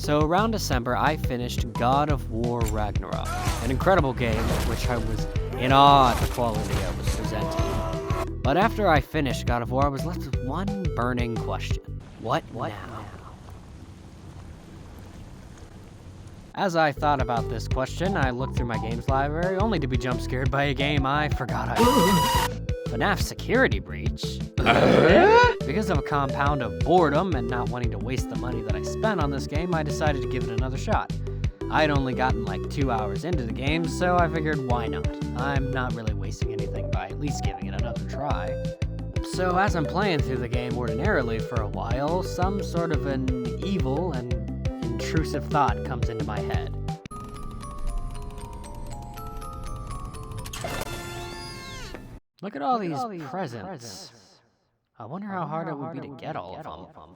So around December, I finished God of War Ragnarok, an incredible game of which I was in awe at the quality I was presenting. But after I finished God of War, I was left with one burning question. What now? As I thought about this question, I looked through my games library, only to be jump scared by a game I forgot I owned. FNAF Security Breach? Because of a compound of boredom and not wanting to waste the money that I spent on this game, I decided to give it another shot. I'd only gotten like 2 hours into the game, so I figured why not? I'm not really wasting anything by at least giving it another try. So as I'm playing through the game ordinarily for a while, some sort of an evil and intrusive thought comes into my head. Look at all these presents. I wonder how hard it would be to get all of them.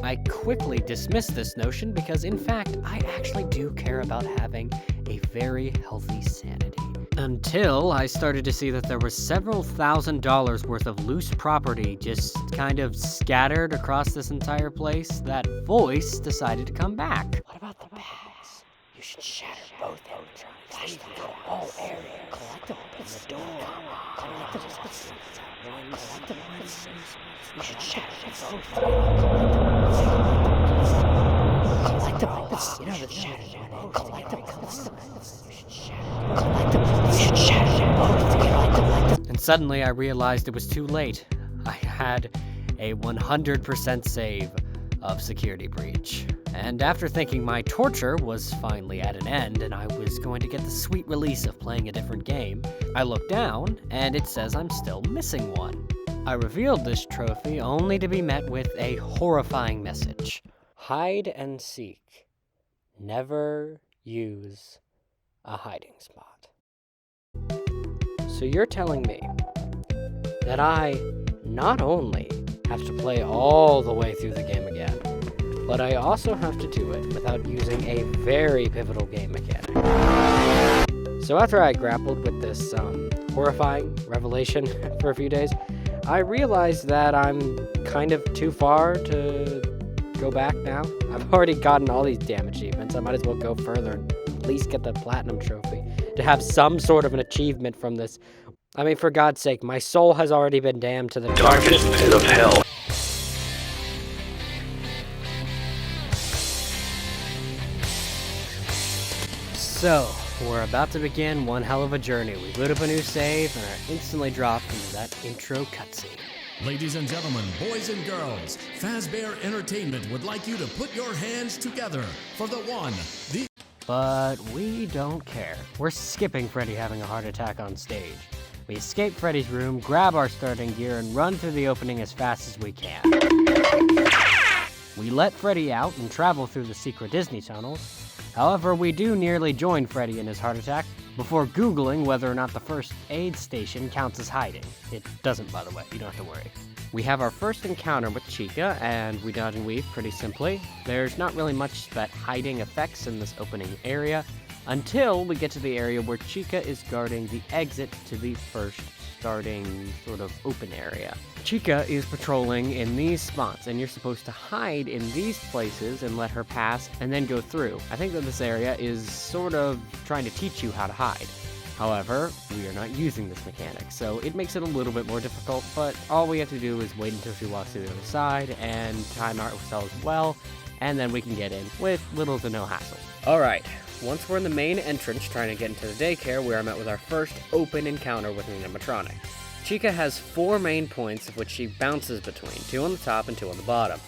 I quickly dismissed this notion because, in fact, I actually do care about having a very healthy sanity. Until I started to see that there was several $1,000s worth of loose property just kind of scattered across this entire place. That voice decided to come back. What about the bags? You should shatter both electronics. Flash them through all area. Collect them in the door. Collect them. Collect them. You should shatter them both. Collect them. You know the shatter them. Collect them. And suddenly I realized it was too late. I had a 100% save of Security Breach. And after thinking my torture was finally at an end and I was going to get the sweet release of playing a different game, I looked down and it says I'm still missing one. I revealed this trophy only to be met with a horrifying message. Hide and seek. Never use a hiding spot. So you're telling me that I not only have to play all the way through the game again, but I also have to do it without using a very pivotal game mechanic. So after I grappled with this horrifying revelation for a few days, I realized that I'm kind of too far to go back now. I've already gotten all these damn achievements. I might as well go further and at least get the platinum trophy to have some sort of an achievement from this. I mean, for God's sake, my soul has already been damned to the darkest pit of hell. So, we're about to begin one hell of a journey. We boot up a new save and are instantly dropped into that intro cutscene. Ladies and gentlemen, boys and girls, Fazbear Entertainment would like you to put your hands together for the one, the... But we don't care. We're skipping Freddy having a heart attack on stage. We escape Freddy's room, grab our starting gear, and run through the opening as fast as we can. We let Freddy out and travel through the secret Disney tunnels. However, we do nearly join Freddy in his heart attack before Googling whether or not the first aid station counts as hiding. It doesn't, by the way, you don't have to worry. We have our first encounter with Chica, and we dodge and weave pretty simply. There's not really much that hiding affects in this opening area, until we get to the area where Chica is guarding the exit to the first starting sort of open area. Chica is patrolling in these spots, and you're supposed to hide in these places and let her pass and then go through. I think that this area is sort of trying to teach you how to hide. However, we are not using this mechanic, so it makes it a little bit more difficult, but all we have to do is wait until she walks to the other side and time ourselves well, and then we can get in with little to no hassle. Alright, once we're in the main entrance trying to get into the daycare, we are met with our first open encounter with an animatronic. Chica has 4 main points of which she bounces between, 2 on the top and 2 on the bottom.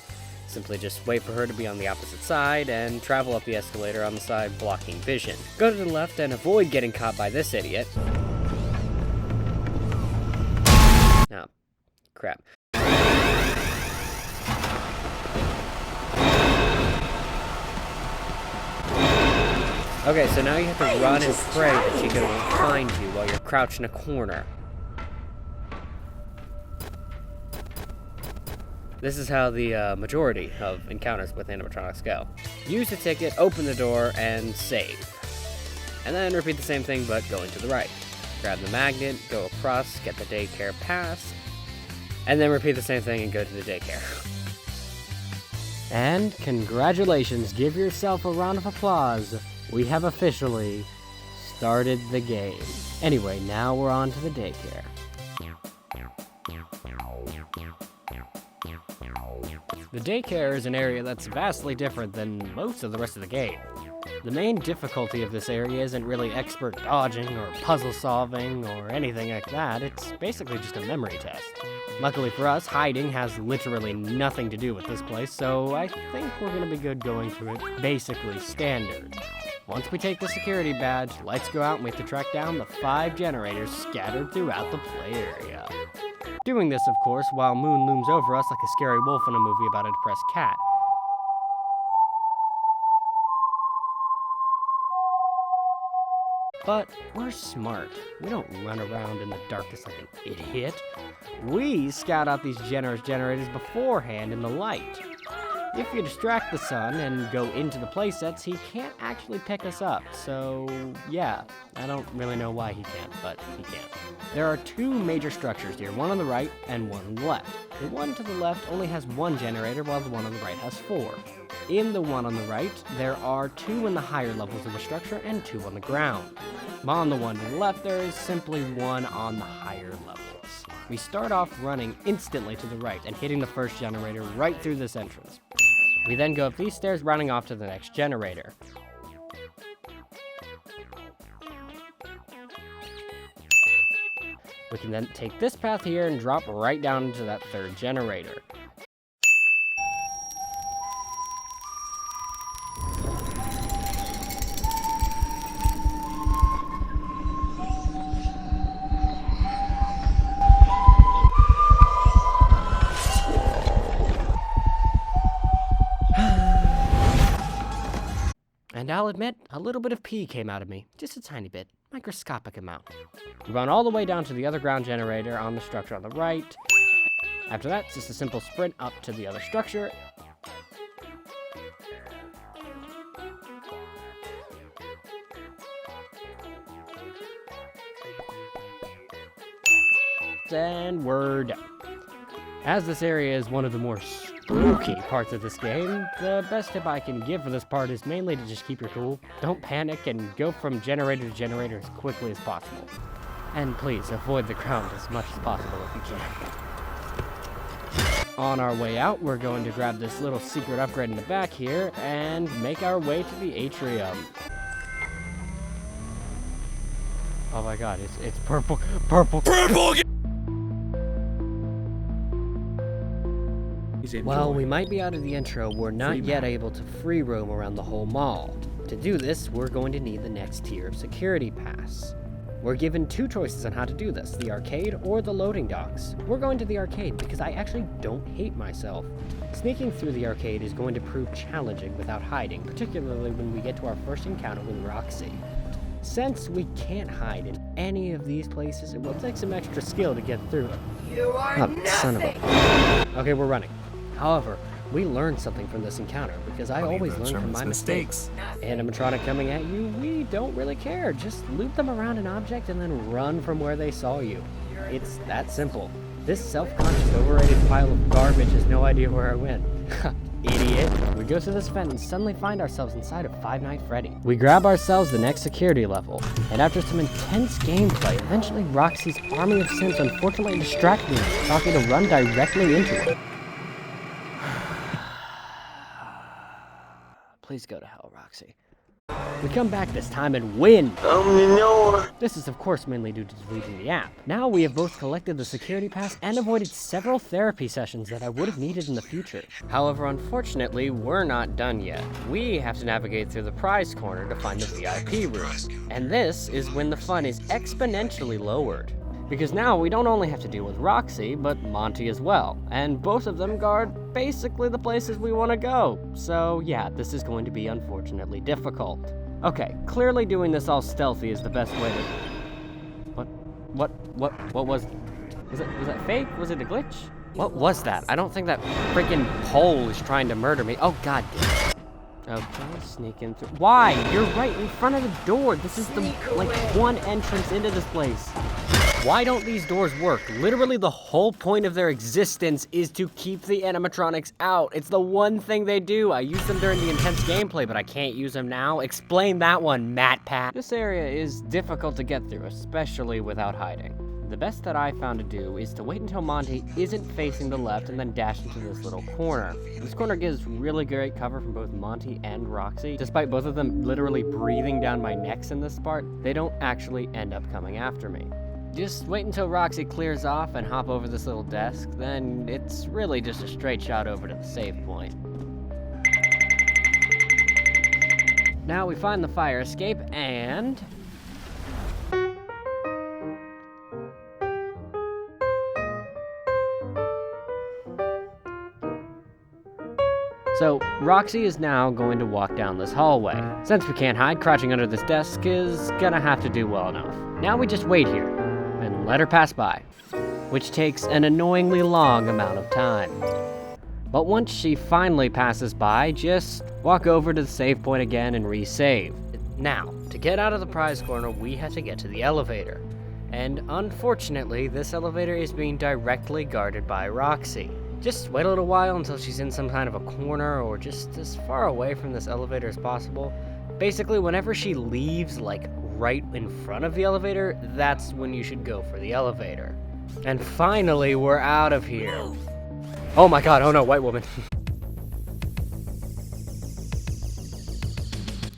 Simply just wait for her to be on the opposite side and travel up the escalator on the side blocking vision. Go to the left and avoid getting caught by this idiot. Oh, crap. Okay, so now you have to run and pray that Chica won't find you while you're crouched in a corner. This is how the majority of encounters with animatronics go. Use the ticket, open the door, and save. And then repeat the same thing, but going to the right. Grab the magnet, go across, get the daycare pass, and then repeat the same thing and go to the daycare. And congratulations, give yourself a round of applause. We have officially started the game. Anyway, now we're on to the daycare. The daycare is an area that's vastly different than most of the rest of the game. The main difficulty of this area isn't really expert dodging or puzzle solving or anything like that, it's basically just a memory test. Luckily for us, hiding has literally nothing to do with this place, so I think we're gonna be good going through it basically standard. Once we take the security badge, lights go out and we have to track down the 5 generators scattered throughout the play area. Doing this, of course, while Moon looms over us like a scary wolf in a movie about a depressed cat. But we're smart. We don't run around in the darkness like an idiot. We scout out these generators beforehand in the light. If you distract the sun and go into the playsets, he can't actually pick us up. So, yeah, I don't really know why he can't, but he can. There are 2 major structures here, one on the right and one on the left. The one to the left only has 1 generator, while the one on the right has 4. In the one on the right, there are 2 in the higher levels of the structure and 2 on the ground. While on the one to the left, there is simply 1 on the higher levels. We start off running instantly to the right and hitting the first generator right through this entrance. We then go up these stairs, running off to the next generator. We can then take this path here and drop right down into that 3rd generator. And I'll admit, a little bit of pee came out of me. Just a tiny bit. Microscopic amount. We run all the way down to the other ground generator on the structure on the right. After that, it's just a simple sprint up to the other structure. And we're done. As this area is one of the more spooky parts of this game, the best tip I can give for this part is mainly to just keep your cool, don't panic, and go from generator to generator as quickly as possible. And please, avoid the ground as much as possible if you can. On our way out, we're going to grab this little secret upgrade in the back here, and make our way to the atrium. Oh my god, it's purple. While we might be out of the intro, we're not yet able to free roam around the whole mall. To do this, we're going to need the next tier of security pass. We're given 2 choices on how to do this, the arcade or the loading docks. We're going to the arcade because I actually don't hate myself. Sneaking through the arcade is going to prove challenging without hiding, particularly when we get to our first encounter with Roxy. Since we can't hide in any of these places, it will take some extra skill to get through them. You are nothing! Son of a... Okay, we're running. However, we learned something from this encounter, because I always learn from my mistakes. Animatronic coming at you, we don't really care. Just loop them around an object and then run from where they saw you. It's that simple. This self-conscious, overrated pile of garbage has no idea where I went. Idiot. We go through this vent and suddenly find ourselves inside of Five Nights at Freddy. We grab ourselves the next security level, and after some intense gameplay, eventually Roxy's army of Sims unfortunately distract me, causing me to run directly into it. Please go to hell, Roxy. We come back this time and win! No. This is of course mainly due to deleting the app. Now we have both collected the security pass and avoided several therapy sessions that I would have needed in the future. However, unfortunately, we're not done yet. We have to navigate through the prize corner to find the VIP room. And this is when the fun is exponentially lowered. Because now we don't only have to deal with Roxy, but Monty as well. And both of them guard basically the places we want to go. So yeah, this is going to be unfortunately difficult. Okay, clearly doing this all stealthy is the best way to... What was that fake? Was it a glitch? What was that? I don't think that freaking pole is trying to murder me. Oh god damn it. Okay, sneak in through. Why? You're right in front of the door. This is the, like, one entrance into this place. Why don't these doors work? Literally the whole point of their existence is to keep the animatronics out. It's the one thing they do. I use them during the intense gameplay, but I can't use them now. Explain that one, MatPat. This area is difficult to get through, especially without hiding. The best that I found to do is to wait until Monty isn't facing the left and then dash into this little corner. This corner gives really great cover from both Monty and Roxy. Despite both of them literally breathing down my necks in this part, they don't actually end up coming after me. Just wait until Roxy clears off and hop over this little desk, then it's really just a straight shot over to the save point. Now we find the fire escape and... So, Roxy is now going to walk down this hallway. Since we can't hide, crouching under this desk is gonna have to do well enough. Now we just wait here and let her pass by, which takes an annoyingly long amount of time. But once she finally passes by, just walk over to the save point again and resave. Now, to get out of the prize corner, we have to get to the elevator. And unfortunately, this elevator is being directly guarded by Roxy. Just wait a little while until she's in some kind of a corner or just as far away from this elevator as possible. Basically, whenever she leaves, like, right in front of the elevator, that's when you should go for the elevator. And finally, we're out of here. Oh my god, oh no, white woman.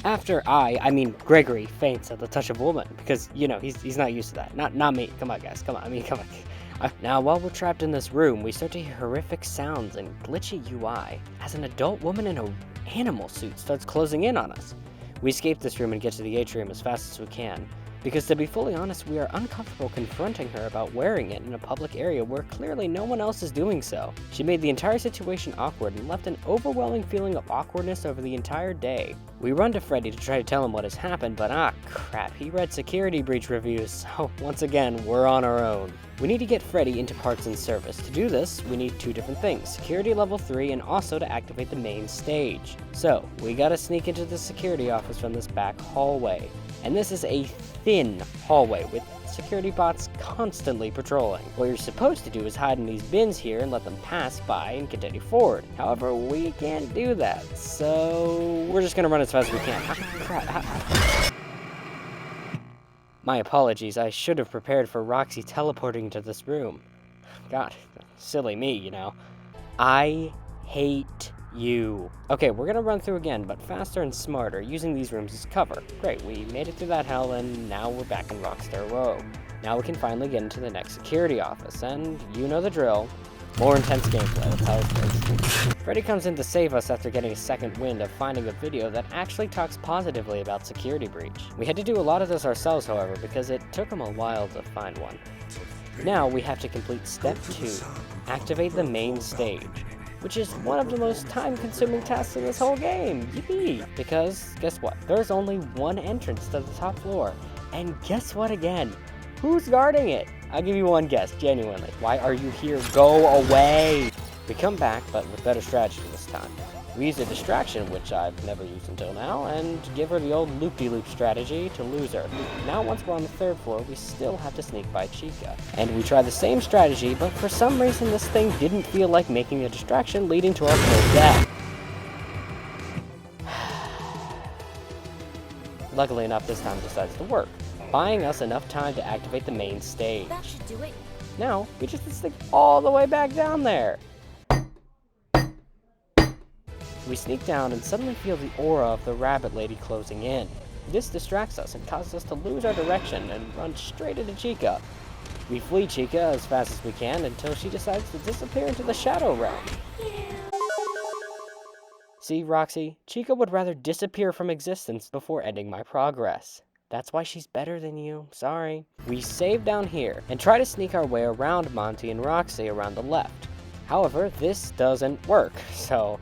After I mean Gregory faints at the touch of woman, because, you know, he's not used to that. Not me. Come on, guys, come on, come on. Now, while we're trapped in this room, we start to hear horrific sounds and glitchy UI as an adult woman in an animal suit starts closing in on us. We escape this room and get to the atrium as fast as we can, because to be fully honest, we are uncomfortable confronting her about wearing it in a public area where clearly no one else is doing so. She made the entire situation awkward and left an overwhelming feeling of awkwardness over the entire day. We run to Freddy to try to tell him what has happened, but crap, he read security breach reviews, so once again, we're on our own. We need to get Freddy into parts and service. To do this, we need two different things, security level 3 and also to activate the main stage. So, we gotta sneak into the security office from this back hallway. And this is a thin hallway with security bots constantly patrolling. What you're supposed to do is hide in these bins here and let them pass by and continue forward. However, we can't do that, so we're just gonna run as fast as we can. Crap. My apologies, I should have prepared for Roxy teleporting into this room. God, silly me, you know. I hate you. Okay, we're gonna run through again, but faster and smarter, using these rooms as cover. Great, we made it through that hell, and now we're back in Rockstar Row. Now we can finally get into the next security office, and you know the drill. More intense gameplay, that's how it's supposed to be. Freddy comes in to save us after getting a second wind of finding a video that actually talks positively about security breach. We had to do a lot of this ourselves, however, because it took him a while to find one. Now we have to complete step 2, activate the main stage, which is one of the most time-consuming tasks in this whole game. Yippee! Because, guess what? There's only one entrance to the top floor. And guess what again? Who's guarding it? I'll give you one guess, genuinely. Why are you here? Go away! We come back, but with better strategy this time. We use a distraction, which I've never used until now, and give her the old loop-de-loop strategy to lose her. Now, once we're on the 3rd floor, we still have to sneak by Chica. And we try the same strategy, but for some reason this thing didn't feel like making a distraction, leading to our full death. Luckily enough, this time it decides to work, buying us enough time to activate the main stage. That should do it. Now, we just sneak all the way back down there. We sneak down and suddenly feel the aura of the rabbit lady closing in. This distracts us and causes us to lose our direction and run straight into Chica. We flee Chica as fast as we can until she decides to disappear into the Shadow Realm. See, Roxy, Chica would rather disappear from existence before ending my progress. That's why she's better than you, sorry. We save down here and try to sneak our way around Monty and Roxy around the left. However, this doesn't work, so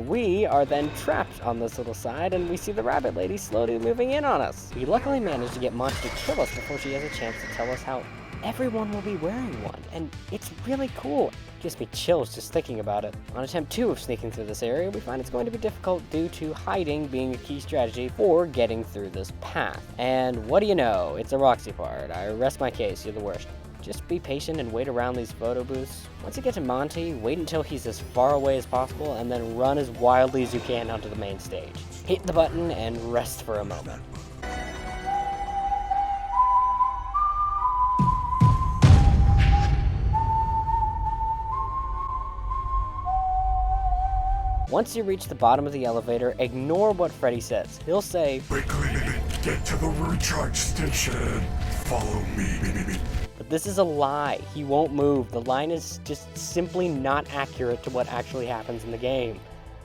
we are then trapped on this little side, and we see the rabbit lady slowly moving in on us. We luckily managed to get Monty to kill us before she has a chance to tell us how everyone will be wearing one, and it's really cool. It gives me chills just thinking about it. On attempt 2 of sneaking through this area, we find it's going to be difficult due to hiding being a key strategy for getting through this path. And what do you know? It's a Roxy part. I rest my case, you're the worst. Just be patient and wait around these photo booths. Once you get to Monty, wait until he's as far away as possible and then run as wildly as you can onto the main stage. Hit the button and rest for a moment. Once you reach the bottom of the elevator, ignore what Freddy says. He'll say, "Quickly, get to the recharge station. Follow me." but this is a lie. He won't move. The line is just simply not accurate to what actually happens in the game.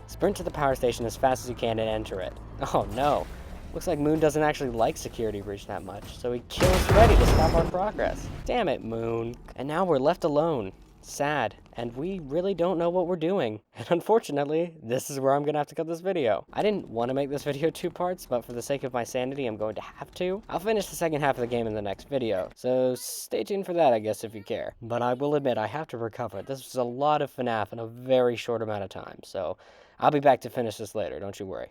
Sprint to the power station as fast as you can and enter it. Oh no. Looks like Moon doesn't actually like security breach that much, so he kills Freddy to stop our progress. Damn it, Moon. And now we're left alone. Sad, and we really don't know what we're doing. And unfortunately, this is where I'm gonna have to cut this video. I didn't want to make this video 2 parts, but for the sake of my sanity, I'm going to have to. I'll finish the second half of the game in the next video, so stay tuned for that, I guess, if you care. But I will admit, I have to recover. This was a lot of FNAF in a very short amount of time, so I'll be back to finish this later, don't you worry.